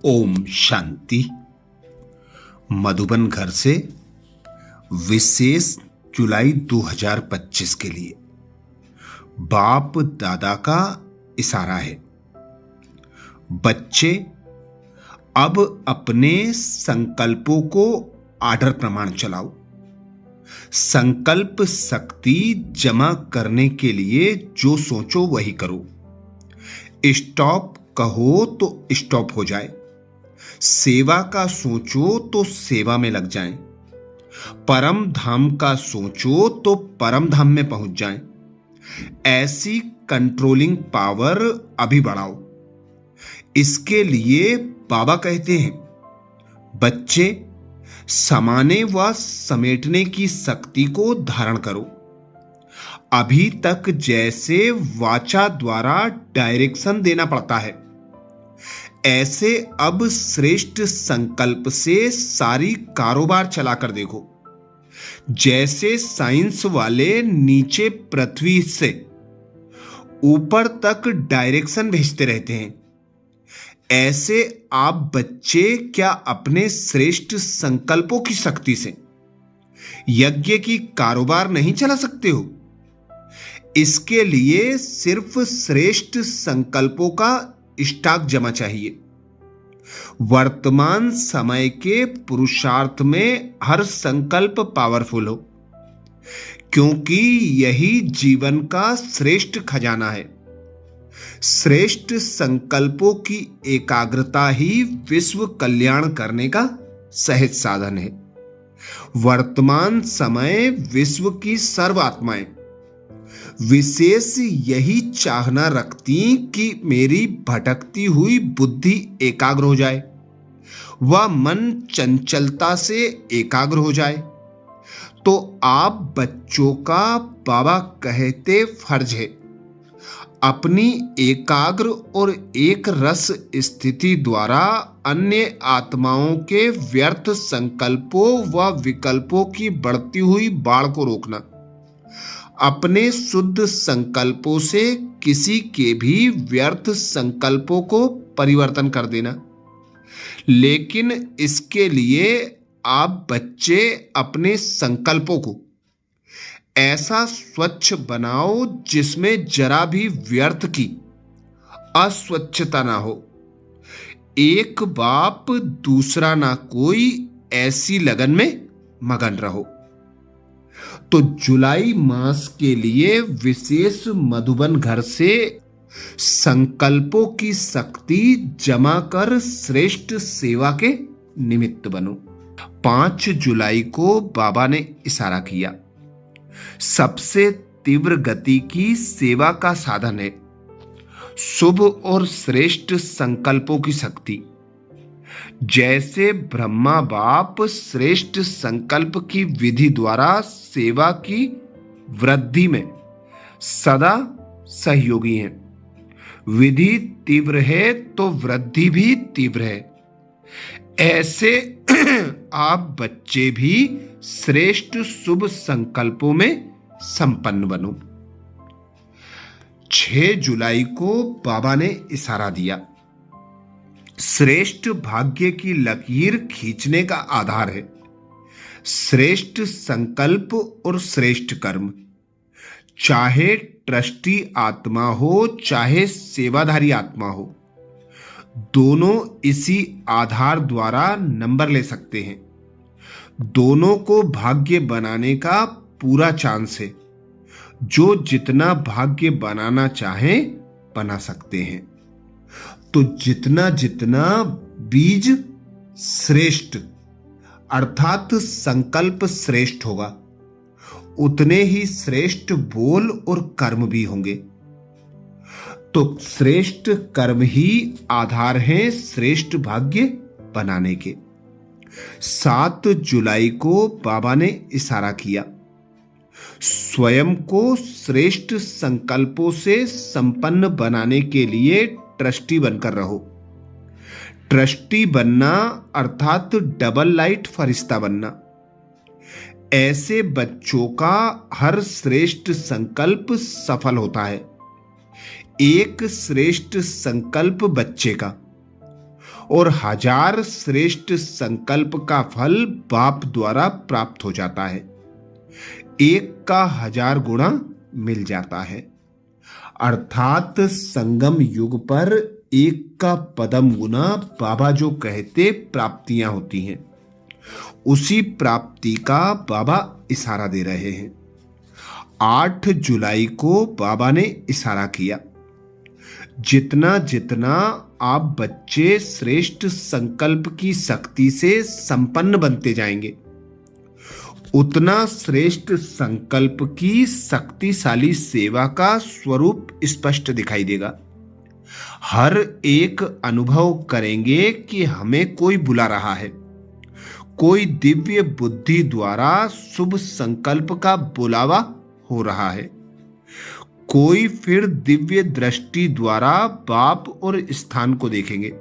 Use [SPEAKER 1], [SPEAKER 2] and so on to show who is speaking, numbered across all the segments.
[SPEAKER 1] ओम शांति। मधुबन घर से विशेष जुलाई 2025 के लिए बाप दादा का इशारा है। बच्चे अब अपने संकल्पों को आर्डर प्रमाण चलाओ। संकल्प शक्ति जमा करने के लिए जो सोचो वही करो। स्टॉप कहो तो स्टॉप हो जाए। सेवा का सोचो तो सेवा में लग जाएं। परम धाम का सोचो तो परम धाम में पहुंच जाएं। ऐसी कंट्रोलिंग पावर अभी बढ़ाओ। इसके लिए बाबा कहते हैं, बच्चे समाने व समेटने की शक्ति को धारण करो। अभी तक जैसे वाचा द्वारा डायरेक्शन देना पड़ता है, ऐसे अब श्रेष्ठ संकल्प से सारी कारोबार चलाकर देखो। जैसे साइंस वाले नीचे पृथ्वी से ऊपर तक डायरेक्शन भेजते रहते हैं, ऐसे आप बच्चे क्या अपने श्रेष्ठ संकल्पों की शक्ति से यज्ञ की कारोबार नहीं चला सकते हो? इसके लिए सिर्फ श्रेष्ठ संकल्पों का स्टॉक जमा चाहिए। वर्तमान समय के पुरुषार्थ में हर संकल्प पावरफुल हो, क्योंकि यही जीवन का श्रेष्ठ खजाना है। श्रेष्ठ संकल्पों की एकाग्रता ही विश्व कल्याण करने का सहज साधन है। वर्तमान समय विश्व की सर्व आत्माएं विशेष यही चाहना रखती कि मेरी भटकती हुई बुद्धि एकाग्र हो जाए, वह मन चंचलता से एकाग्र हो जाए। तो आप बच्चों का बाबा कहते फर्ज है, अपनी एकाग्र और एक रस स्थिति द्वारा अन्य आत्माओं के व्यर्थ संकल्पों व विकल्पों की बढ़ती हुई बाढ़ को रोकना। अपने शुद्ध संकल्पों से किसी के भी व्यर्थ संकल्पों को परिवर्तन कर देना। लेकिन इसके लिए आप बच्चे अपने संकल्पों को ऐसा स्वच्छ बनाओ जिसमें जरा भी व्यर्थ की अस्वच्छता ना हो। एक बाप दूसरा ना कोई, ऐसी लगन में मगन रहो। तो जुलाई मास के लिए विशेष मधुबन घर से संकल्पों की शक्ति जमा कर श्रेष्ठ सेवा के निमित्त बनो। 5 जुलाई को बाबा ने इशारा किया, सबसे तीव्र गति की सेवा का साधन है शुभ और श्रेष्ठ संकल्पों की शक्ति। जैसे ब्रह्मा बाप श्रेष्ठ संकल्प की विधि द्वारा सेवा की वृद्धि में सदा सहयोगी हैं। विधि तीव्र है तो वृद्धि भी तीव्र है। ऐसे आप बच्चे भी श्रेष्ठ शुभ संकल्पों में संपन्न बनो। 6 जुलाई को बाबा ने इशारा दिया, श्रेष्ठ भाग्य की लकीर खींचने का आधार है श्रेष्ठ संकल्प और श्रेष्ठ कर्म। चाहे ट्रस्टी आत्मा हो चाहे सेवाधारी आत्मा हो, दोनों इसी आधार द्वारा नंबर ले सकते हैं। दोनों को भाग्य बनाने का पूरा चांस है। जो जितना भाग्य बनाना चाहे बना सकते हैं। तो जितना जितना बीज श्रेष्ठ अर्थात संकल्प श्रेष्ठ होगा, उतने ही श्रेष्ठ बोल और कर्म भी होंगे। तो श्रेष्ठ कर्म ही आधार हैं श्रेष्ठ भाग्य बनाने के। 7 जुलाई को बाबा ने इशारा किया, स्वयं को श्रेष्ठ संकल्पों से संपन्न बनाने के लिए ट्रस्टी बनकर रहो। ट्रस्टी बनना अर्थात डबल लाइट फरिश्ता बनना। ऐसे बच्चों का हर श्रेष्ठ संकल्प सफल होता है। एक श्रेष्ठ संकल्प बच्चे का और 1000 श्रेष्ठ संकल्प का फल बाप द्वारा प्राप्त हो जाता है। 1 का 1000 गुणा मिल जाता है। अर्थात संगम युग पर 1 का पदम गुना बाबा जो कहते प्राप्तियां होती हैं, उसी प्राप्ति का बाबा इशारा दे रहे हैं। 8 जुलाई को बाबा ने इशारा किया, जितना जितना आप बच्चे श्रेष्ठ संकल्प की शक्ति से संपन्न बनते जाएंगे, उतना श्रेष्ठ संकल्प की शक्तिशाली सेवा का स्वरूप स्पष्ट दिखाई देगा। हर एक अनुभव करेंगे कि हमें कोई बुला रहा है, कोई दिव्य बुद्धि द्वारा शुभ संकल्प का बुलावा हो रहा है, कोई फिर दिव्य दृष्टि द्वारा बाप और स्थान को देखेंगे।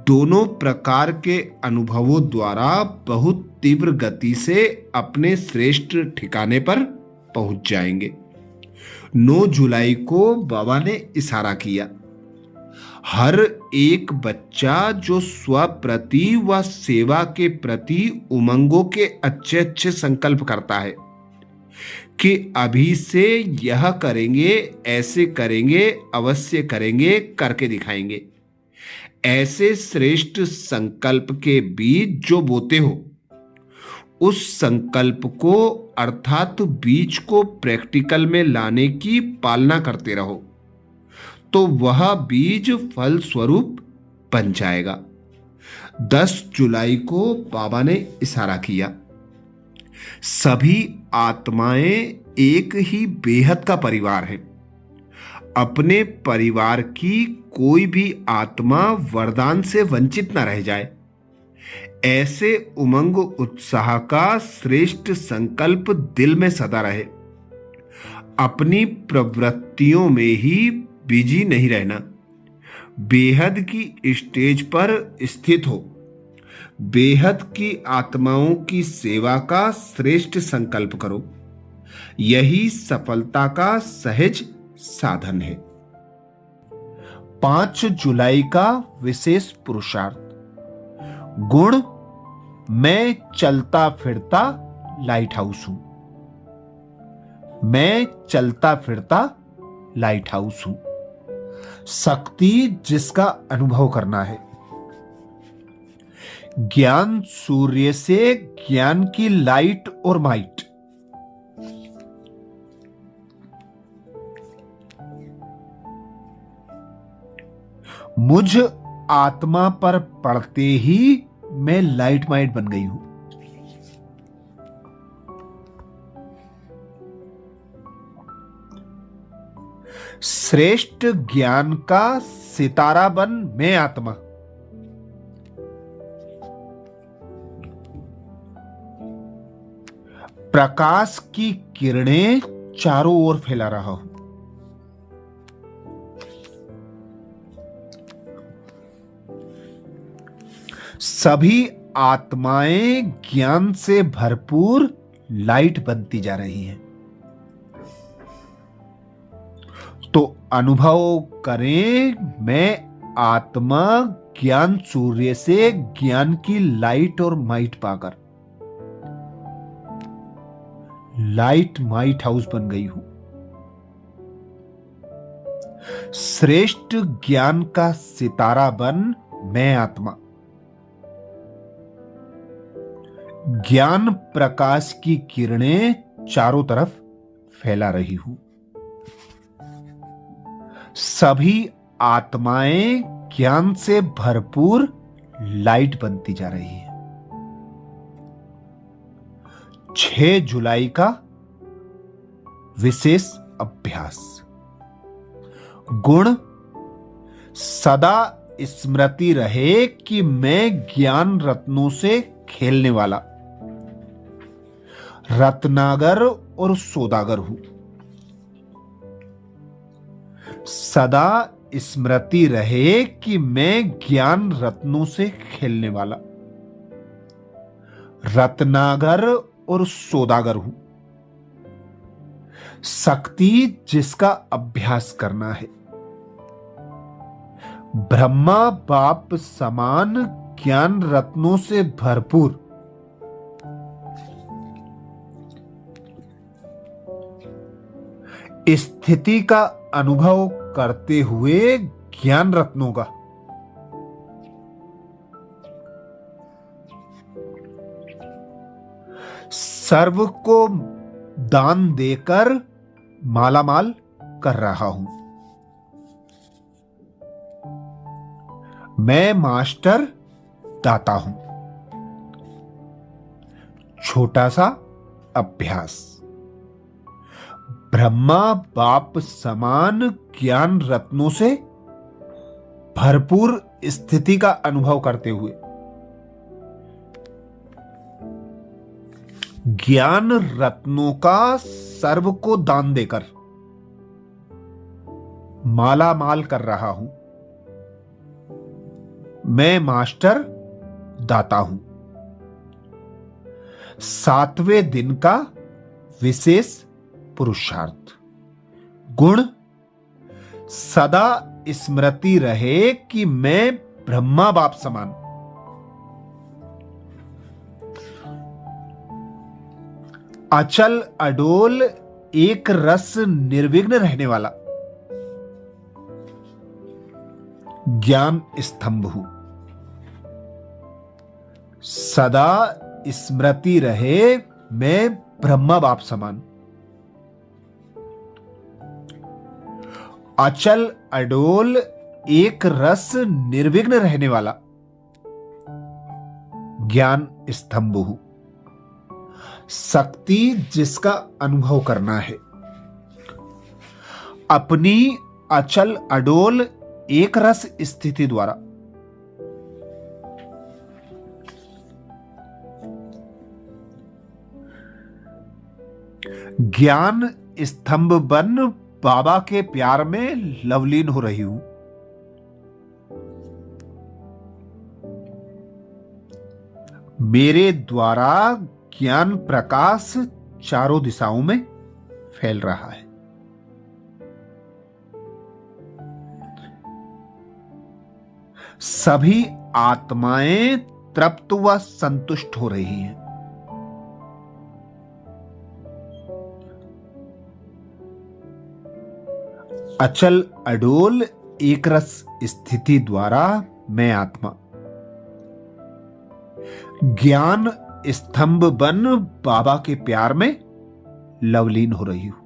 [SPEAKER 1] दोनों प्रकार के अनुभवों द्वारा बहुत तीव्र गति से अपने श्रेष्ठ ठिकाने पर पहुंच जाएंगे। 9 जुलाई को बाबा ने इशारा किया, हर एक बच्चा जो स्वप्रति व सेवा के प्रति उमंगों के अच्छे अच्छे संकल्प करता है कि अभी से यह करेंगे, ऐसे करेंगे, अवश्य करेंगे, करके दिखाएंगे, ऐसे श्रेष्ठ संकल्प के बीज जो बोते हो, उस संकल्प को अर्थात बीज को प्रैक्टिकल में लाने की पालना करते रहो, तो वह बीज फल स्वरूप बन जाएगा। 10 जुलाई को बाबा ने इशारा किया, सभी आत्माएं एक ही बेहद का परिवार है। अपने परिवार की कोई भी आत्मा वरदान से वंचित न रह जाए, ऐसे उमंग उत्साह का श्रेष्ठ संकल्प दिल में सदा रहे। अपनी प्रवृत्तियों में ही बिजी नहीं रहना, बेहद की स्टेज पर स्थित हो, बेहद की आत्माओं की सेवा का श्रेष्ठ संकल्प करो, यही सफलता का सहज साधन है। 5 जुलाई का विशेष पुरुषार्थ। गुण, मैं चलता फिरता लाइट हाउस हूं। मैं चलता फिरता लाइट हाउस हूं। शक्ति जिसका अनुभव करना है। ज्ञान सूर्य से ज्ञान की लाइट और माइट। मुझ आत्मा पर पड़ते ही मैं लाइट माइट बन गई हूं। श्रेष्ठ ज्ञान का सितारा बन मैं आत्मा। प्रकाश की किरणें चारों ओर फैला रहा हूं। सभी आत्माएं ज्ञान से भरपूर लाइट बनती जा रही हैं। तो अनुभव करें, मैं आत्मा ज्ञान सूर्य से ज्ञान की लाइट और माइट पाकर लाइट माइट हाउस बन गई हूं। श्रेष्ठ ज्ञान का सितारा बन मैं आत्मा ज्ञान प्रकाश की किरणें चारों तरफ फैला रही हूं। सभी आत्माएं ज्ञान से भरपूर लाइट बनती जा रही है। 6 जुलाई का विशेष अभ्यास। गुण, सदा स्मृति रहे कि मैं ज्ञान रत्नों से खेलने वाला रत्नागर और सौदागर हूं। सदा स्मृति रहे कि मैं ज्ञान रत्नों से खेलने वाला रत्नागर और सौदागर हूं। शक्ति जिसका अभ्यास करना है। ब्रह्मा बाप समान ज्ञान रत्नों से भरपूर स्थिति का अनुभव करते हुए ज्ञान रत्नों का सर्व को दान देकर मालामाल कर रहा हूं। मैं मास्टर दाता हूं। छोटा सा अभ्यास। ब्रह्मा बाप समान ज्ञान रत्नों से भरपूर स्थिति का अनुभव करते हुए ज्ञान रत्नों का सर्व को दान देकर माला माल कर रहा हूं। मैं मास्टर दाता हूं। 7वें दिन का विशेष पुरुषार्थ। गुण सदा स्मृति रहे कि मैं ब्रह्मा बाप समान अचल अडोल एक रस निर्विघ्न रहने वाला ज्ञान स्तंभ हूं। सदा स्मृति रहे मैं ब्रह्मा बाप समान अचल अडोल एक रस निर्विघ्न रहने वाला ज्ञान स्तंभ हूं। शक्ति जिसका अनुभव करना है अपनी अचल अडोल एक रस स्थिति द्वारा ज्ञान स्तंभ बन बाबा के प्यार में लवलीन हो रही हूं। मेरे द्वारा ज्ञान प्रकाश चारों दिशाओं में फैल रहा है। सभी आत्माएं तृप्त व संतुष्ट हो रही हैं। अचल अडोल एक रस स्थिति द्वारा मैं आत्मा ज्ञान स्तंभ बन बाबा के प्यार में लवलीन हो रही हूं।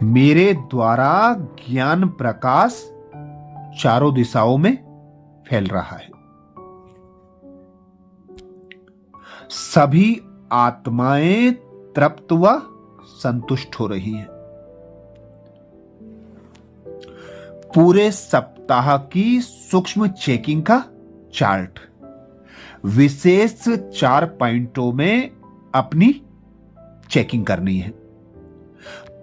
[SPEAKER 1] मेरे द्वारा ज्ञान प्रकाश चारों दिशाओं में फैल रहा है। सभी आत्माएं तृप्त व संतुष्ट हो रही हैं। पूरे सप्ताह की सूक्ष्म चेकिंग का चार्ट विशेष 4 पॉइंटों में अपनी चेकिंग करनी है।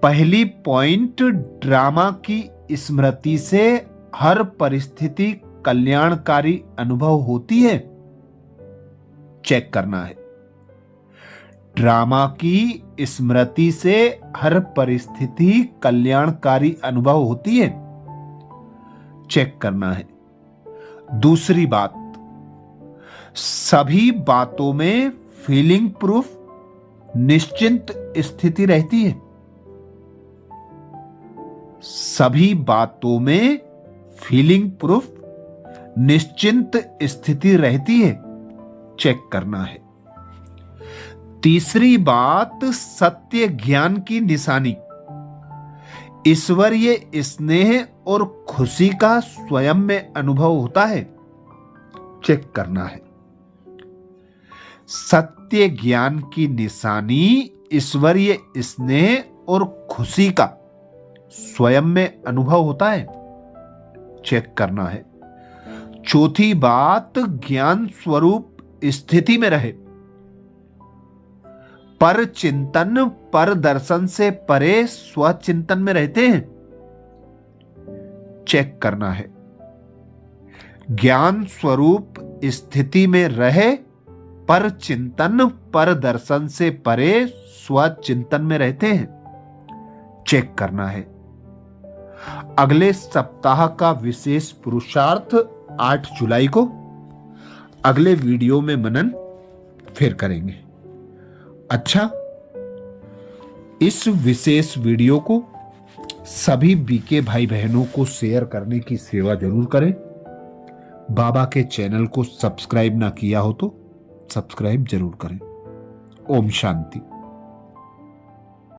[SPEAKER 1] पहली पॉइंट, ड्रामा की स्मृति से हर परिस्थिति कल्याणकारी अनुभव होती है, चेक करना है। ड्रामा की स्मृति से हर परिस्थिति कल्याणकारी अनुभव होती है, चेक करना है। दूसरी बात, सभी बातों में फीलिंग प्रूफ निश्चिंत स्थिति रहती है। सभी बातों में फीलिंग प्रूफ निश्चिंत स्थिति रहती है, चेक करना है। तीसरी बात, सत्य ज्ञान की निशानी ईश्वरीय स्नेह और खुशी का स्वयं में अनुभव होता है, चेक करना है। सत्य ज्ञान की निशानी ईश्वरीय स्नेह और खुशी का स्वयं में अनुभव होता है, चेक करना है। चौथी बात, ज्ञान स्वरूप स्थिति में रहे, पर चिंतन पर दर्शन से परे स्वचिंतन में रहते हैं, चेक करना है। ज्ञान स्वरूप स्थिति में रहे, पर चिंतन पर दर्शन से परे स्वचिंतन में रहते हैं, चेक करना है। अगले सप्ताह का विशेष पुरुषार्थ 8 जुलाई को अगले वीडियो में मनन फिर करेंगे। अच्छा, इस विशेष वीडियो को सभी बीके भाई बहनों को शेयर करने की सेवा जरूर करें। बाबा के चैनल को सब्सक्राइब ना किया हो तो सब्सक्राइब जरूर करें। ओम शांति।